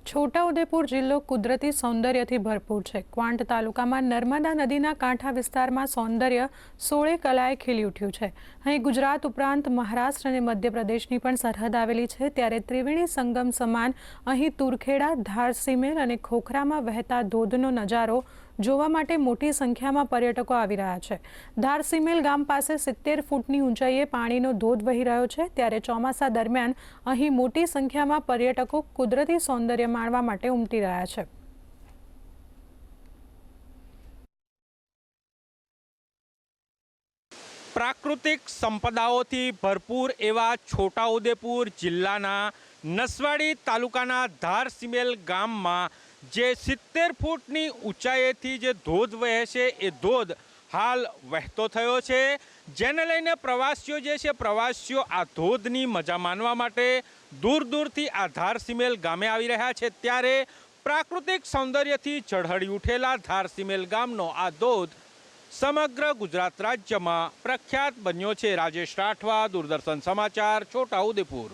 છોટાઉદેપુર જિલ્લો કુદરતી સૌંદર્યથી ભરપૂર છે। ક્વાંટ તાલુકામાં નર્મદા નદીના કાંઠા વિસ્તારમાં સૌંદર્ય સોળે કલાએ ખીલી ઉઠ્યું છે। અહીં ગુજરાત ઉપરાંત મહારાષ્ટ્ર અને મધ્યપ્રદેશની પણ સરહદ આવેલી છે, ત્યારે ત્રિવેણી સંગમ સમાન અહીં તુરખેડા, ધારસીમેલ અને ખોખરામાં વહેતા ધોધનો નજારો જોવા માટે મોટી સંખ્યામાં પર્યટકો આવી રહ્યા છે। ધારસીમેલ ગામ પાસે 70 ફૂટની ઊંચાઈએ પાણીનો ધોધ વહી રહ્યો છે, ત્યારે ચોમાસા દરમિયાન અહીં મોટી સંખ્યામાં પર્યટકો કુદરતી સૌંદર્ય માણવા માટે ઉમટી રહ્યા છે। પ્રાકૃતિક સંપદાઓથી ભરપૂર એવા છોટાઉદેપુર જિલ્લાના નસવાડી તાલુકાના ધારસીમેલ ગામમાં જે 70 ફૂટની ઊંચાઈએથી જે ધોધ વહે છે એ ધોધ હાલ વહેતો થયો છે, જેને લઈને પ્રવાસીઓ જે છે પ્રવાસીઓ આ ધોધની મજા માણવા માટે દૂર દૂરથી આ ધારસીમેલ ગામે આવી રહ્યા છે। ત્યારે પ્રાકૃતિક સૌંદર્યથી ઝળહળી ઉઠેલા ધારસીમેલ ગામનો આ ધોધ સમગ્ર ગુજરાત રાજ્યમાં પ્રખ્યાત બન્યો છે। રાજેશ રાઠવા, દૂરદર્શન સમાચાર, છોટાઉદેપુર।